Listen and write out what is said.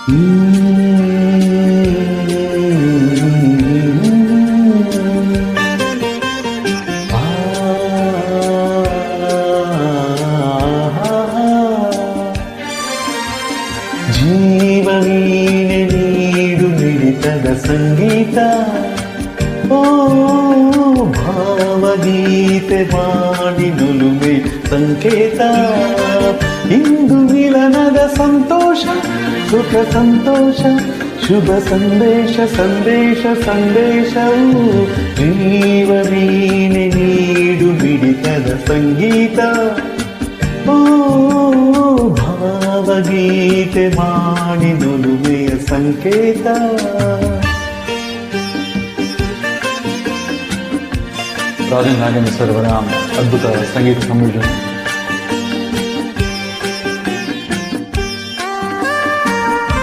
ಜೀವವೀಣೆ ನೀಡು ಮಿಡಿತದ ಸಂಗೀತ, ಓ ಭಾವಗೀತೆ ಮಾಡಿ ನುಲುಮೆ ಸಂಕೇತ. ಇಂದು ಮಿಲನದ ಸಂತೋಷ, ಸುಖ ಸಂತೋಷ, ಶುಭ ಸಂದೇಶ ಸಂದೇಶ ಸಂದೇಶವು. ಜೀವವೀಣೆ ನೀಡು ಮಿಡಿತದ ಸಂಗೀತ, ಓ ಭಾವಗೀತೆ ಮಾಡಿ ನುಲುಮೆಯ ಸಂಕೇತ. ರಾಜನ್ ನಾಗೇಂದ್ರ ಸರ್ ಅವರ ಅದ್ಭುತ ಸಂಗೀತ ಸಂಯೋಜನೆ.